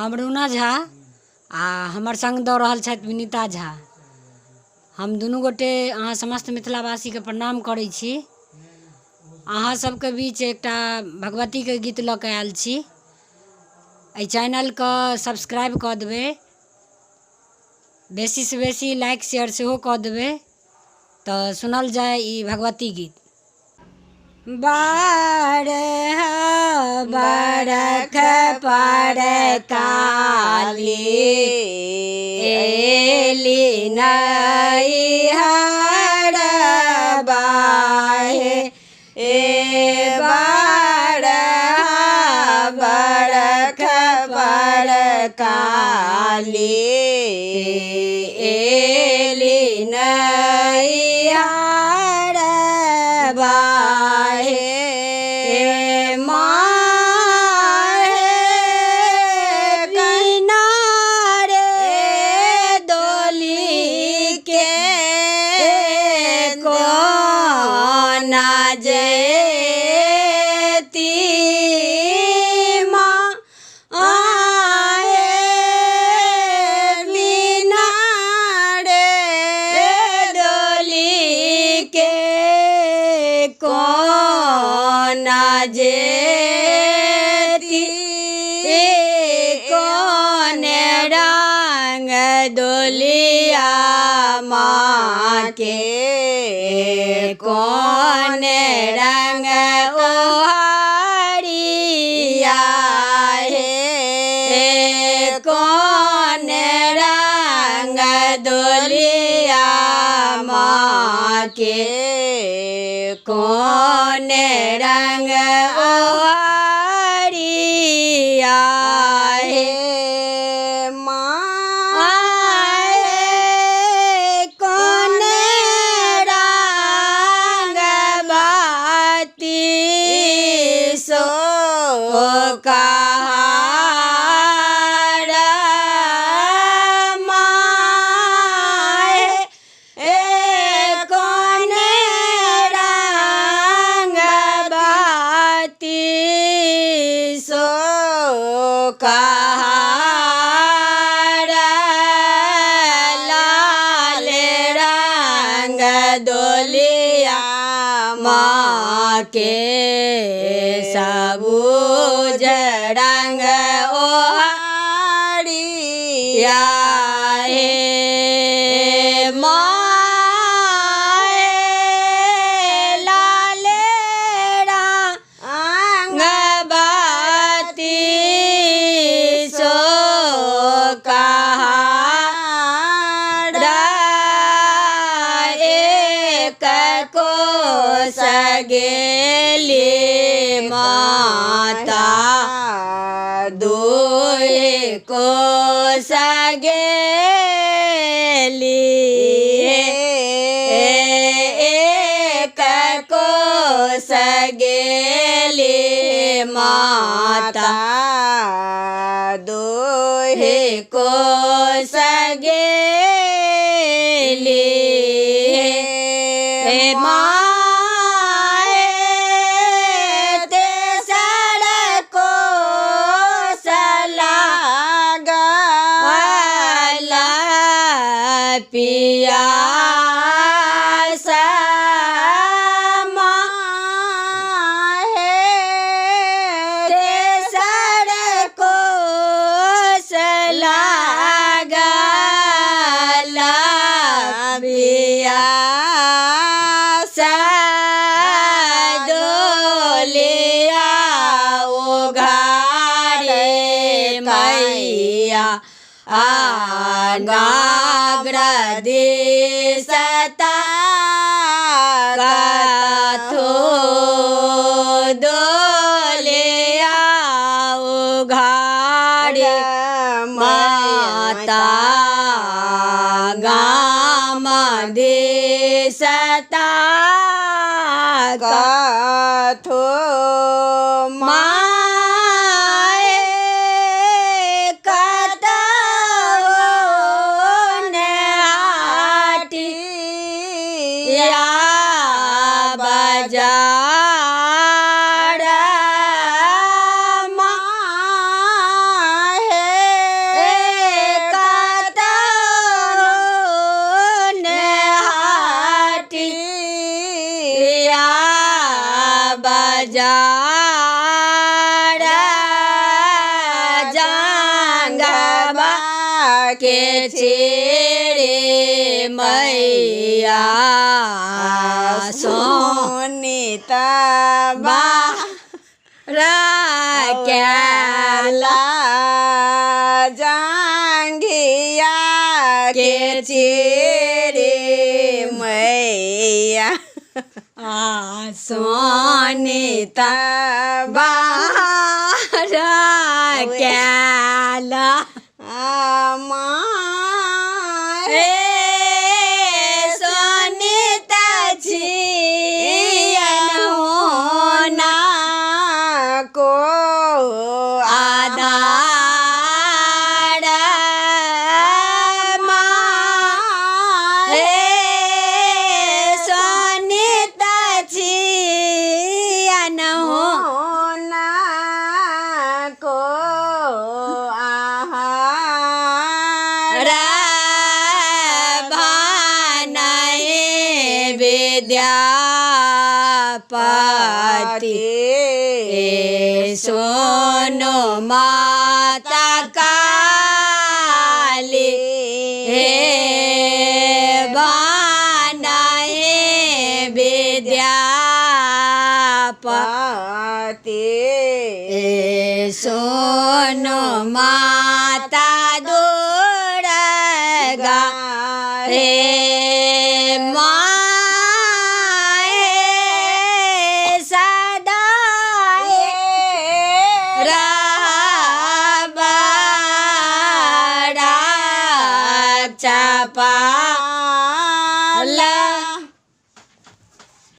अमरुना झा आ हमर संग दऽ रहल छथि विनीता झा। हम दुनू गोटे अहाँ समस्त मिथिलावासीके प्रणाम करै छी। अहाँ सबके बीच एकटा भगवतीके गीत लऽ कऽ आयल छी। एहि चैनलके सब्सक्राइब कऽ देबै, बेसीसँ बेसी लाइक शेयर सेहो कऽ देबै तऽ सुनल जाय ई भगवती गीत। बारह बरख पर काली एली नैहर बाहे बारह बरख पर काली एली नैहर बाहे डोलिया माँ के कौन रंग ओहरिया हे कौन रंग डोलिया माँ के कौन रंग ओहरिया हे डोलिया माँ के सबूज रंग ओहरिया हे माँ लाल रंग बाती सो सगेली माता दोहे को सगेली एक को सगेली माता दोहे को सगेली माँ पिया नागरदेशता कथो डोलिया उघारे माता गाम देशता कथो बाजार माँ है जंगमा के छेड़े मैया सोनीता राख्याला जांगिया के चेरे मैया सोनीता राख्याला मारे सोनीता छियन होना को आधार मारे सोनीता छियन होना को आहार विद्यापति सोनो माता काली बनाए विद्यापति सोनो माता दुर्गा रे चापा